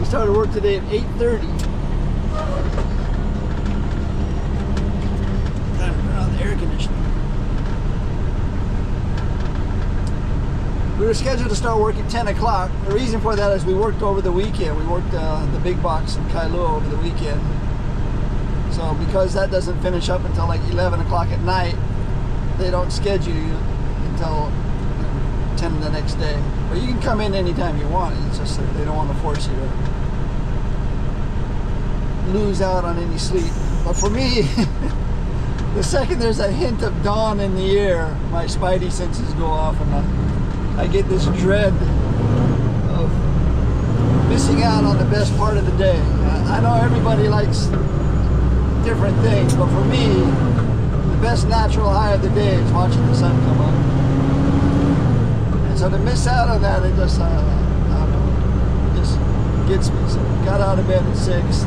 Started work today at 8:30. Time to turn on the air conditioning. We were scheduled to start work at 10 o'clock. The reason for that is we worked over the weekend. We worked the big box in Kailua over the weekend. So because that doesn't finish up until like 11 o'clock at night, they don't schedule you until 10 the next day. But you can come in anytime you want. It's just that they don't want to force you to lose out on any sleep. But for me, the second there's a hint of dawn in the air, my spidey senses go off and I get this dread of missing out on the best part of the day. I know everybody likes different things, but for me, the best natural high of the day is watching the sun come up. And so to miss out on that, it just, I don't know, just gets me. So got out of bed at 6.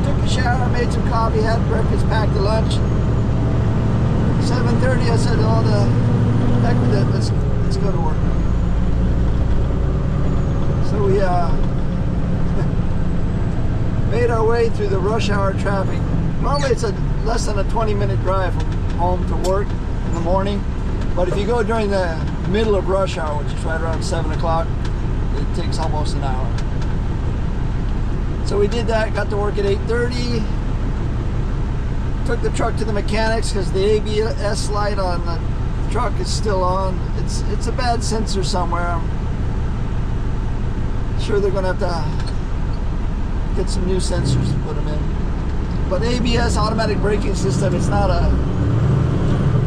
Took a shower, made some coffee, had breakfast, packed a lunch. 7:30, I said, "Oh, the heck with it. Let's go to work." So we made our way through the rush hour traffic. Normally, it's less than a 20-minute drive from home to work in the morning. But if you go during the middle of rush hour, which is right around 7 o'clock, it takes almost an hour. So we did that, got to work at 8:30. Took the truck to the mechanics because the ABS light on the truck is still on. It's a bad sensor somewhere. I'm sure they're going to have to get some new sensors to put them in. But ABS, automatic braking system, it's not a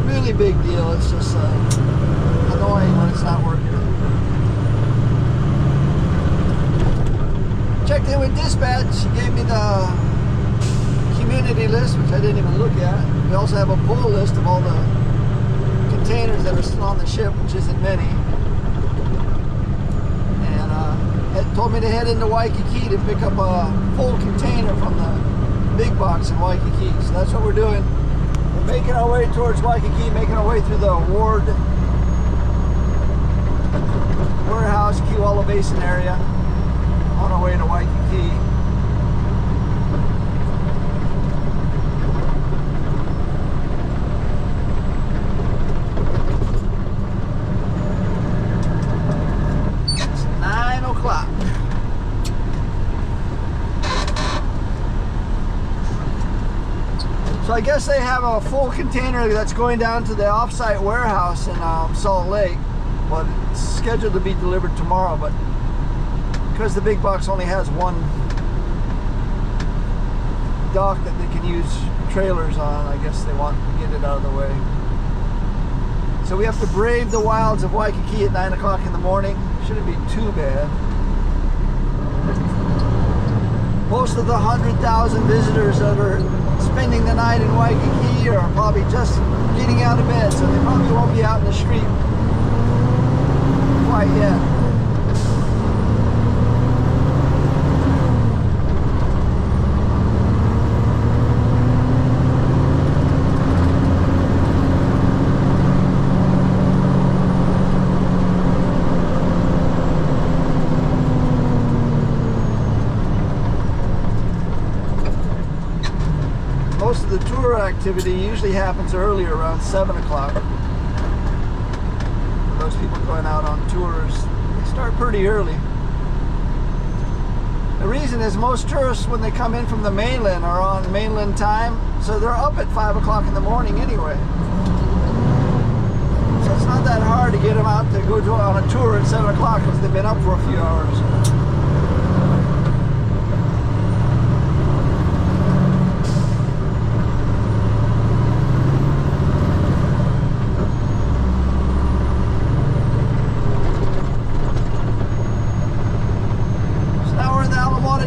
really big deal. It's just annoying when it's not working. Checked in with dispatch. She gave me the community list, which I didn't even look at. We also have a pull list of all the containers that are still on the ship, which isn't many. And it told me to head into Waikiki to pick up a full container from the big box in Waikiki. So that's what we're doing. We're making our way towards Waikiki, making our way through the Ward warehouse, Kewala Basin area, on our way to Waikiki. It's 9 o'clock. So I guess they have a full container that's going down to the offsite warehouse in Salt Lake, but it's scheduled to be delivered tomorrow. But because the big box only has one dock that they can use trailers on, I guess they want to get it out of the way. So we have to brave the wilds of Waikiki at 9 o'clock in the morning. Shouldn't be too bad. Most of the 100,000 visitors that are spending the night in Waikiki are probably just getting out of bed, so they probably won't be out in the street quite yet. Most of the tour activity usually happens earlier, around 7 o'clock. Those people going out on tours, they start pretty early. The reason reason is most tourists, when they come in from the mainland, are on mainland time, so they're up at 5 o'clock in the morning anyway. So it's not that hard to get them out to go on a tour at 7 o'clock because they've been up for a few hours.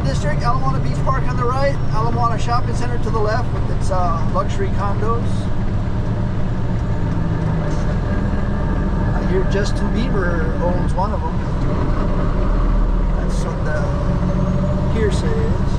District, Alamoana Beach Park on the right, Alamoana Shopping Center to the left with its luxury condos. I hear Justin Bieber owns one of them. That's what the hearsay is.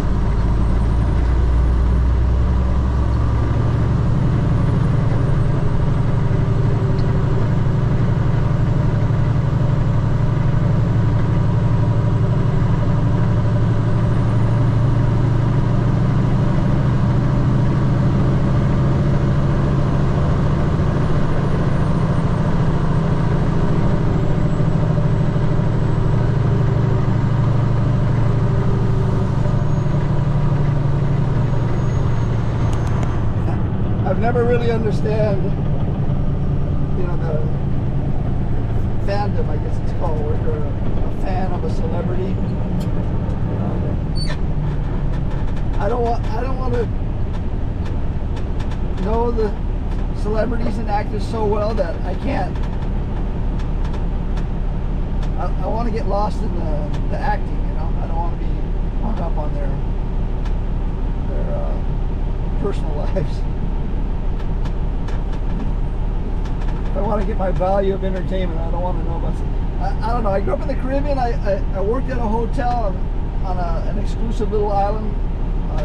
Never really understand, you know, the fandom, I guess it's called, where you're a fan of a celebrity. I don't want to know the celebrities and actors so well that I can't. I want to get lost in the acting, you know. I don't want to be hung up on their personal lives. If I want to get my value of entertainment, I don't want to know about it. I don't know. I grew up in the Caribbean. I worked at a hotel on an exclusive little island.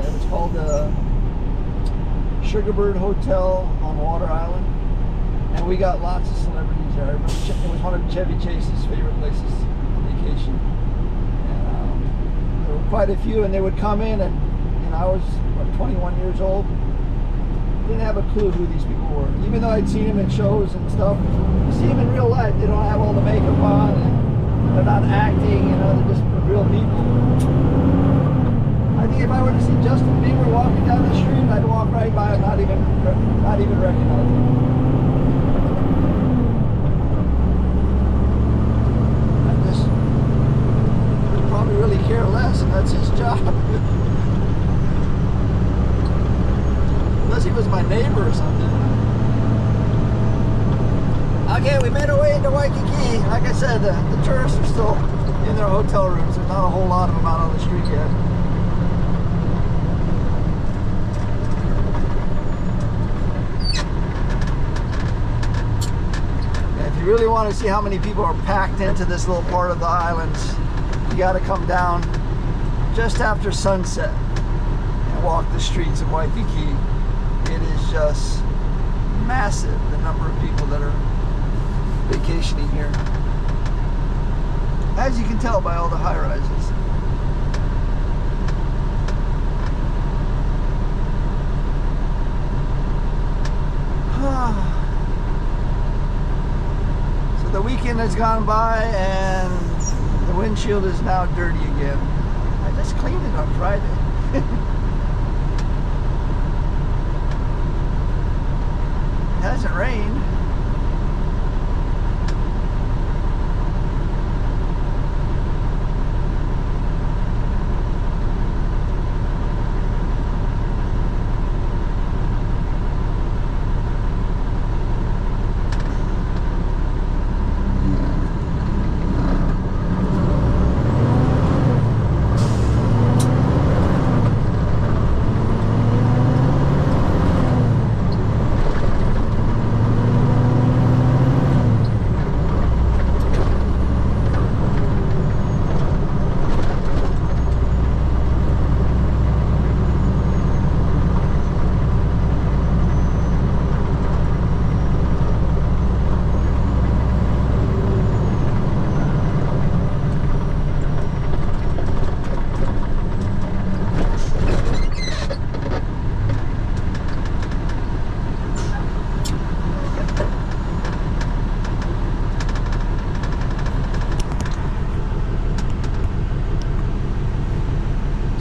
It was called the Sugarbird Hotel on Water Island. And we got lots of celebrities there. I remember it was one of Chevy Chase's favorite places on vacation. And there were quite a few, and they would come in, and I was 21 years old. Didn't have a clue who these people were. Even though I'd seen them in shows and stuff, you see them in real life, they don't have all the makeup on, and they're not acting, you know, they're just real people. I think if I were to see Justin Bieber walking down the street, I'd walk right by him, not even recognize him. I just would probably really care less, and that's his job. Unless he was my neighbor or something. Okay, we made our way into Waikiki. Like I said, the tourists are still in their hotel rooms. There's not a whole lot of them out on the street yet. And if you really want to see how many people are packed into this little part of the islands, you got to come down just after sunset and walk the streets of Waikiki. It is just massive, the number of people that are vacationing here. As you can tell by all the high-rises. So the weekend has gone by and the windshield is now dirty again. I just cleaned it on Friday. It hasn't rained.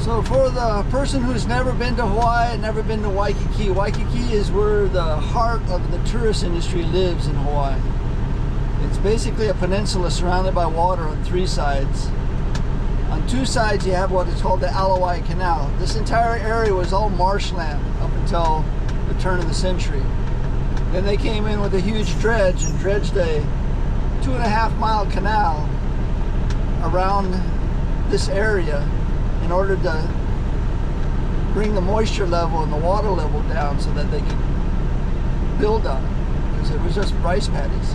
So for the person who's never been to Hawaii and never been to Waikiki, Waikiki is where the heart of the tourist industry lives in Hawaii. It's basically a peninsula surrounded by water on 3 sides. On 2 sides you have what is called the Alawai Canal. This entire area was all marshland up until the turn of the century. Then they came in with a huge dredge and dredged a 2.5-mile canal around this area in order to bring the moisture level and the water level down so that they could build on it, because it was just rice paddies.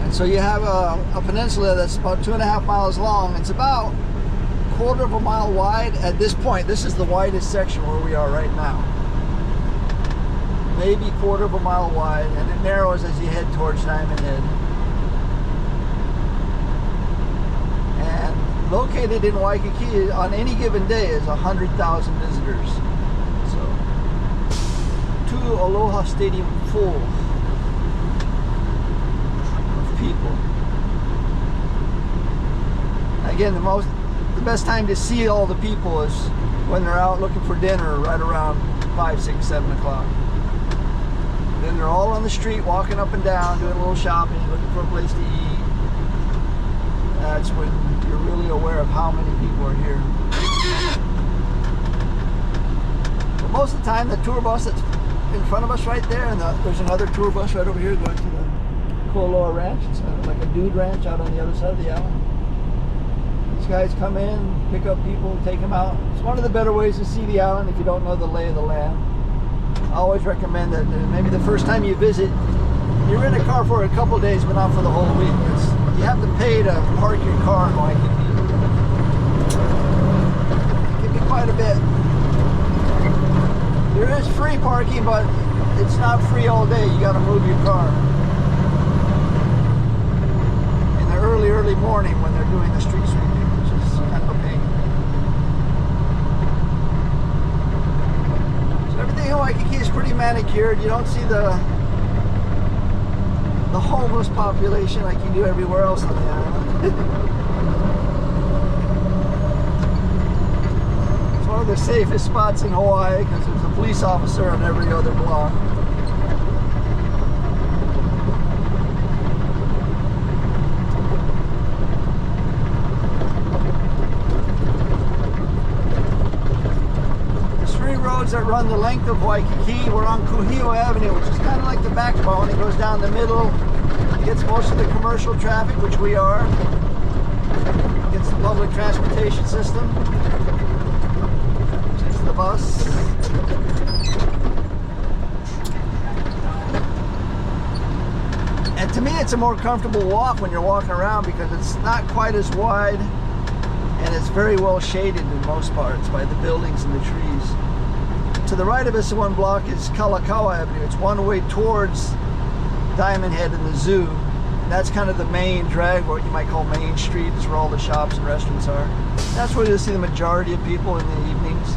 And so you have a peninsula that's about 2.5 miles long. It's about 1/4 mile wide at this point. This is the widest section where we are right now. Maybe 1/4 mile wide, and it narrows as you head towards Diamond Head. Located in Waikiki on any given day is 100,000 visitors. So, to Aloha Stadium full of people. Again, the best time to see all the people is when they're out looking for dinner right around 5, 6, 7 o'clock. Then they're all on the street walking up and down, doing a little shopping, looking for a place to eat. That's when you're really aware of how many people are here. But most of the time, the tour bus that's in front of us right there, and there's another tour bus right over here going to the Kualoa Ranch. It's like a dude ranch out on the other side of the island. These guys come in, pick up people, take them out. It's one of the better ways to see the island if you don't know the lay of the land. I always recommend that maybe the first time you visit, you rent a car for a couple days, but not for the whole week. You have to pay to park your car in Waikiki. It can be quite a bit. There is free parking, but it's not free all day. You got to move your car. In the early morning when they're doing the street sweeping, which is kind of a pain. So everything in Waikiki is pretty manicured. You don't see the homeless population like you do everywhere else on the island. It's one of the safest spots in Hawaii because there's a police officer on every other block. There's 3 roads that run the length of Waikiki. We're on Kuhio Avenue, which is kind of like the backbone. It goes down the middle. Gets most of the commercial traffic, which we are. Gets the public transportation system, which is the bus. And to me, it's a more comfortable walk when you're walking around because it's not quite as wide and it's very well shaded in most parts by the buildings and the trees. To the right of us, 1 block is Kalakaua Avenue. It's one way towards Diamond Head and the zoo. And that's kind of the main drag, what you might call Main Street, is where all the shops and restaurants are. That's where you'll see the majority of people in the evenings.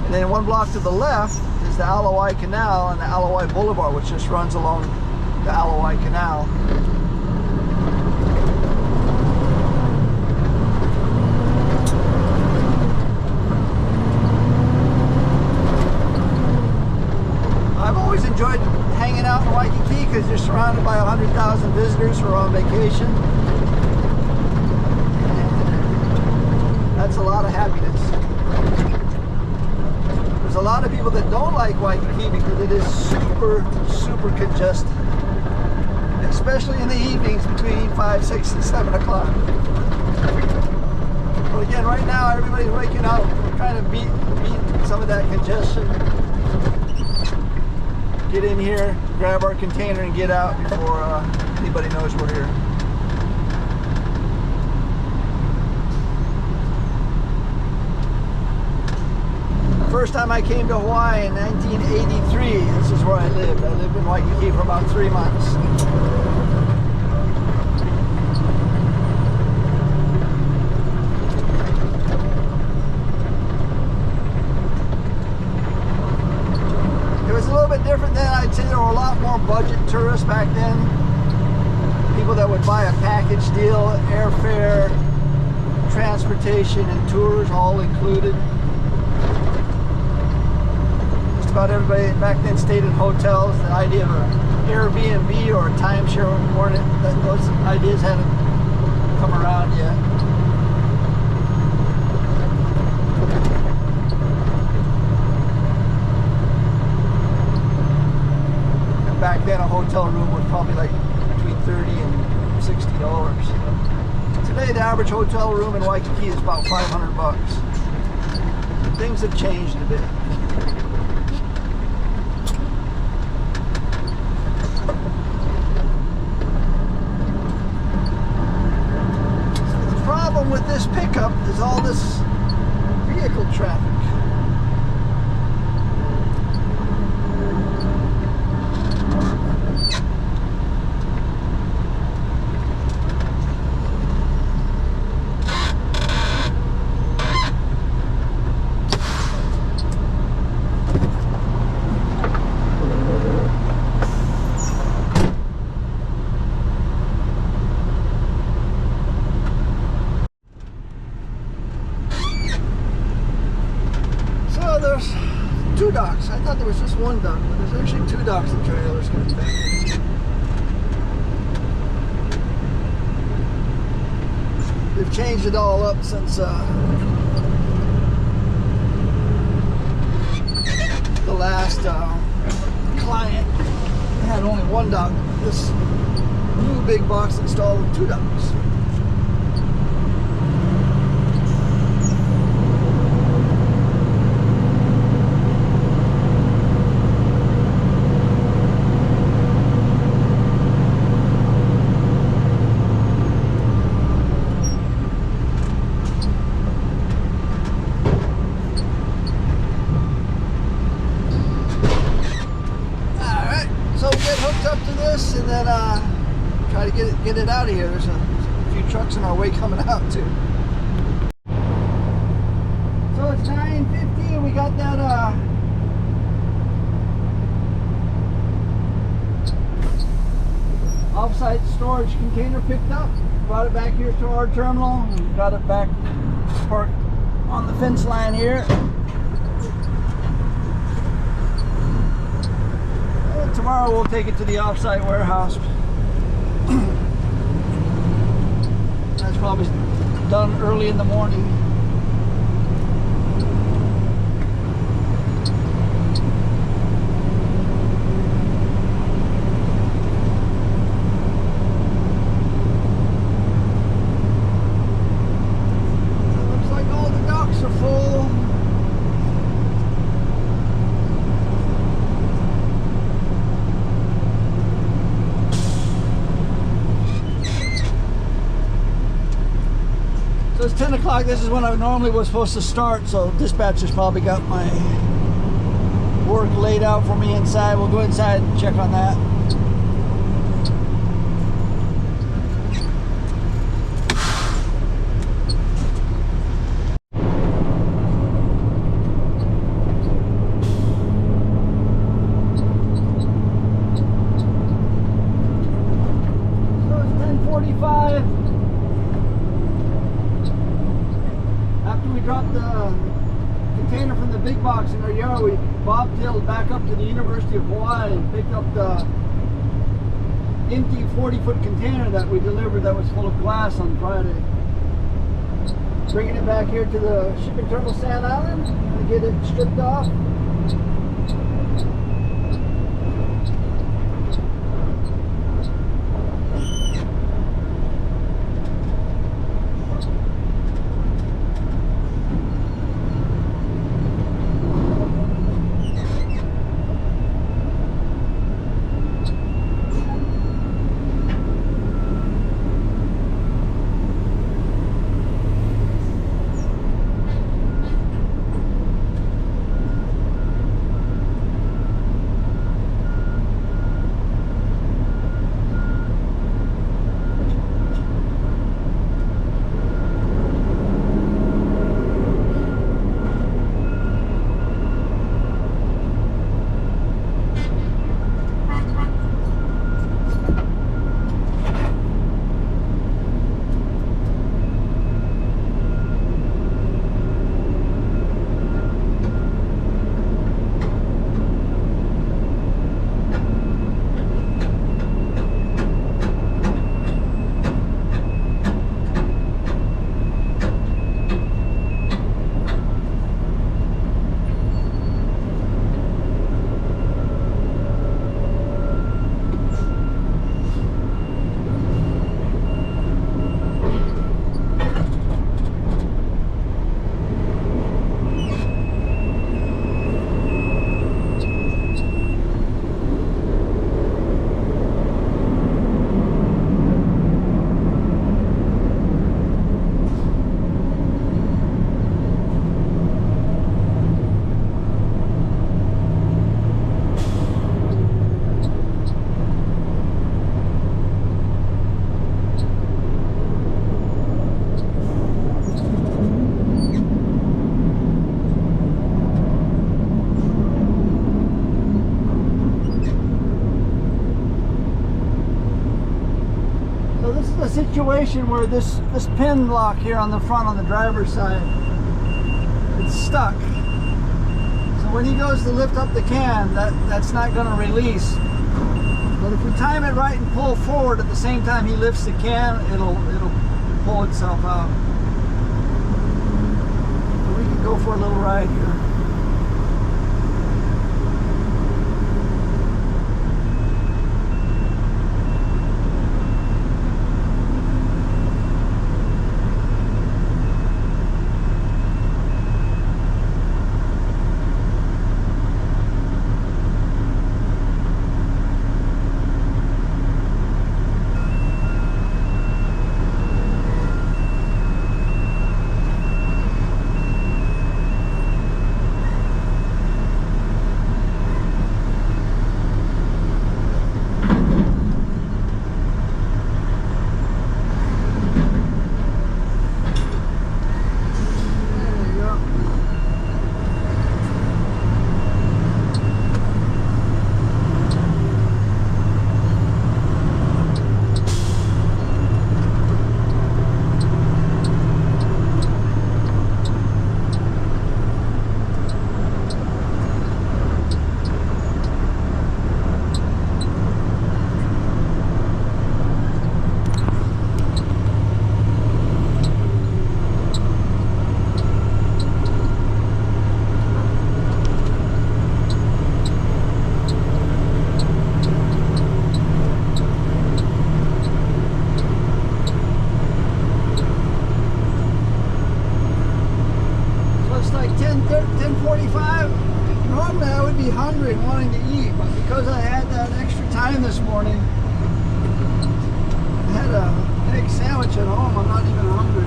And then 1 block to the left is the Alawai Canal and the Alawai Boulevard, which just runs along the Alawai Canal. I've always enjoyed hanging out in Waikiki because you're surrounded by 100,000 visitors who are on vacation. And that's a lot of happiness. There's a lot of people that don't like Waikiki because it is super congested. Especially in the evenings between 5, 6, and 7 o'clock. But again, right now everybody's waking up. We're trying to beat some of that congestion. Get in here, grab our container, and get out before anybody knows we're here. The first time I came to Hawaii in 1983, this is where I lived. I lived in Waikiki for about 3 months. Different then. I'd say there were a lot more budget tourists back then. People that would buy a package deal, airfare, transportation and tours all included. Just about everybody back then stayed in hotels. The idea of an Airbnb or a timeshare, those ideas hadn't come around yet. And back then a hotel room was probably like between $30 and $60. Today the average hotel room in Waikiki is about $500. Things have changed a bit. The problem with this pickup is all this vehicle traffic. There's two docks. I thought there was just one dock, but there's actually two docks and trailers coming back. They've changed it all up since the last client had only one dock. This new big box installed two docks. Up to this and then try to get it out of here. There's a few trucks in our way coming out too. So it's 9:50. We got that off-site storage container picked up. Brought it back here to our terminal and got it back parked on the fence line here. Tomorrow we'll take it to the off-site warehouse. That's probably done early in the morning. Looks like all the docks are full. So it's 10 o'clock. This is when I normally was supposed to start, so dispatcher's probably got my work laid out for me inside. We'll go inside and check on that. So it's 10:45. After we dropped the container from the big box in our yard, we bobtailed back up to the University of Hawaii and picked up the empty 40-foot container that we delivered that was full of glass on Friday. Bringing it back here to the shipping terminal Sand Island to get it stripped off. situation where this pin lock here on the front on the driver's side, it's stuck. So when he goes to lift up the can, that's not going to release. But if we time it right and pull forward at the same time he lifts the can, it'll pull itself out. So we can go for a little ride here. Normally I would be hungry and wanting to eat, but because I had that extra time this morning, I had a egg sandwich at home. I'm not even hungry.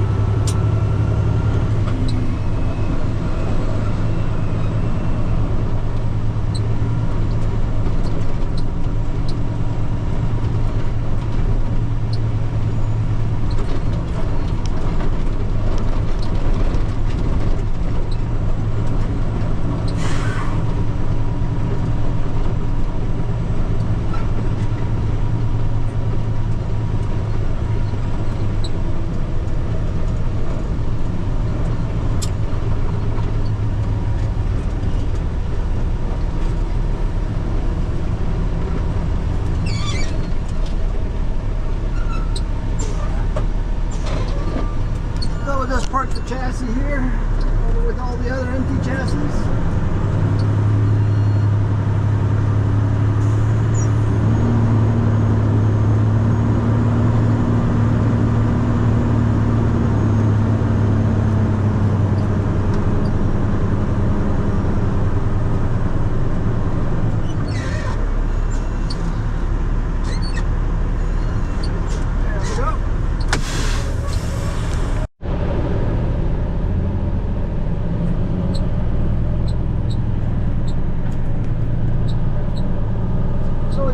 Park the chassis here over with all the other empty chassis.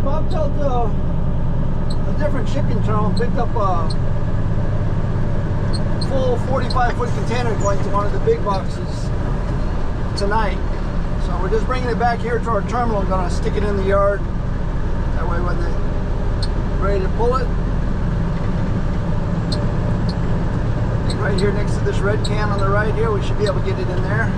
Bumped out a different shipping terminal and picked up a full 45-foot container going to one of the big boxes tonight. So we're just bringing it back here to our terminal and going to stick it in the yard. That way when they're ready to pull it, right here next to this red can on the right here, we should be able to get it in there.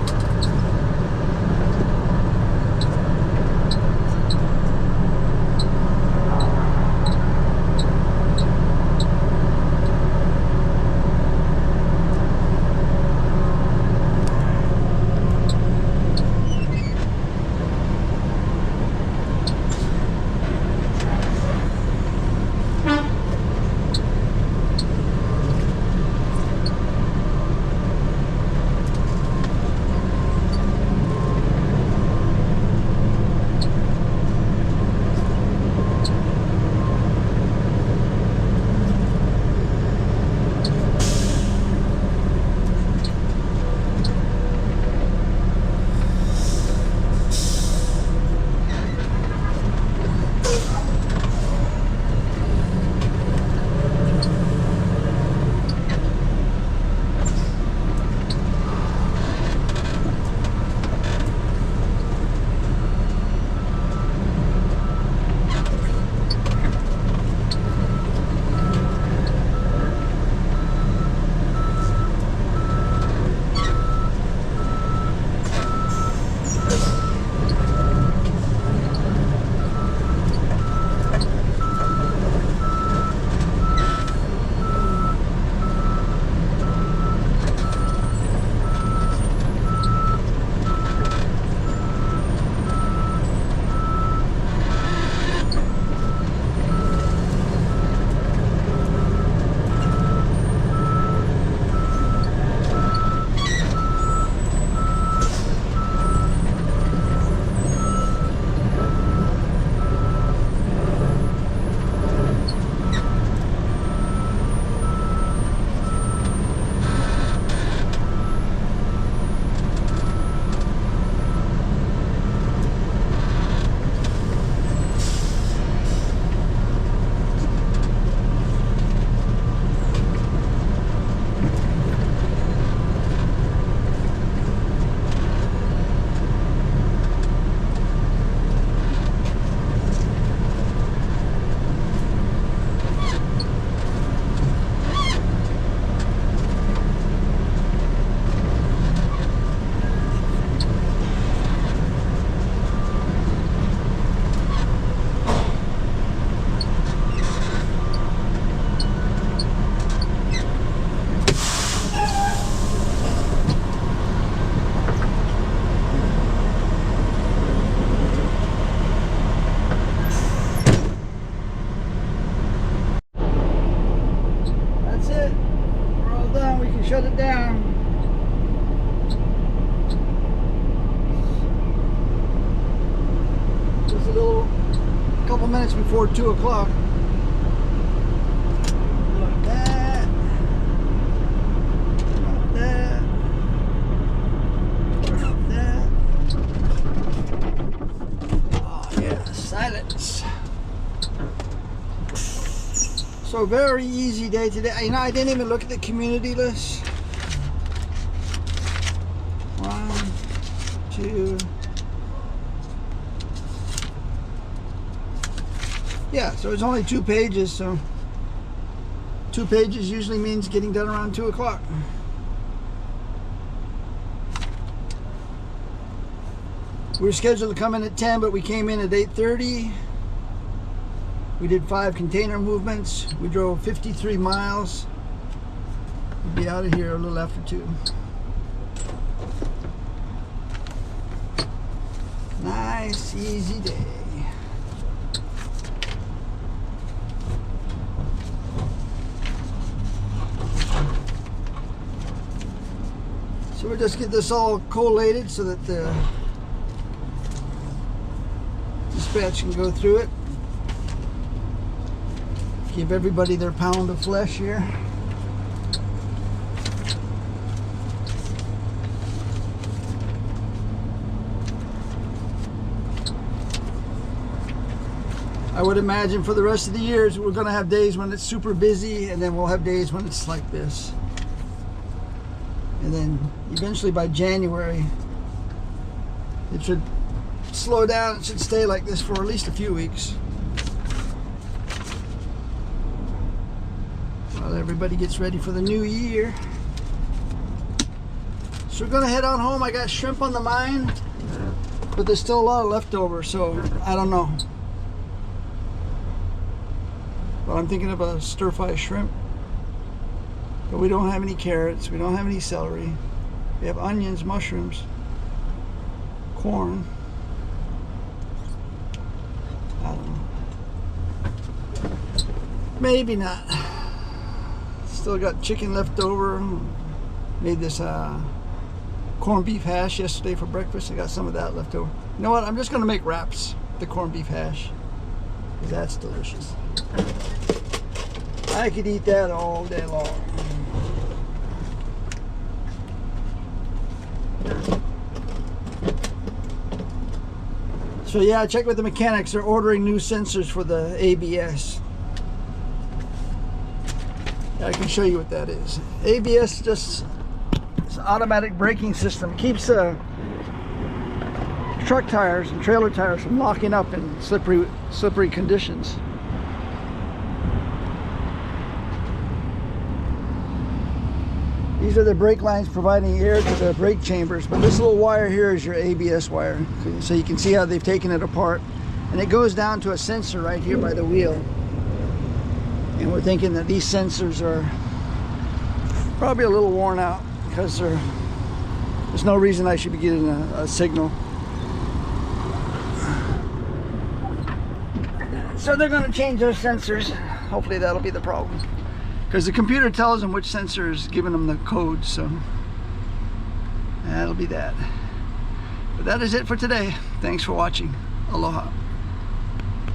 shut it down. Just a couple minutes before 2 o'clock. Like that. Like that. Like that. Oh yeah, silence. So very easy day today. You know, I didn't even look at the community list. 1, 2. Yeah, so it's only 2 pages, so 2 pages usually means getting done around 2 o'clock. We were scheduled to come in at 10, but we came in at 8:30. We did 5 container movements. We drove 53 miles. We'll be out of here a little after 2. Nice, easy day. So we'll just get this all collated so that the dispatch can go through it. Give everybody their pound of flesh here. I would imagine for the rest of the years we're going to have days when it's super busy, and then we'll have days when it's like this. And then eventually by January it should slow down. It should stay like this for at least a few weeks. While everybody gets ready for the new year. So we're gonna head on home. I got shrimp on the mind, but there's still a lot of leftover, so I don't know. But I'm thinking of a stir-fry shrimp. But we don't have any carrots, we don't have any celery. We have onions, mushrooms, corn. I don't know. Maybe not. Still got chicken left over. Made this corned beef hash yesterday for breakfast. I got some of that left over. You know what? I'm just going to make wraps, the corned beef hash. Because that's delicious. I could eat that all day long. So yeah, I checked with the mechanics. They're ordering new sensors for the ABS. I can show you what that is. ABS just it's an automatic braking system. It keeps truck tires and trailer tires from locking up in slippery conditions. These are the brake lines providing air to the brake chambers, but this little wire here is your ABS wire. So you can see how they've taken it apart. And it goes down to a sensor right here by the wheel. And we're thinking that these sensors are probably a little worn out because there's no reason I should be getting a signal. So they're going to change those sensors. Hopefully that'll be the problem. Because the computer tells them which sensor is giving them the code, so that'll be that. But that is it for today. Thanks for watching. Aloha.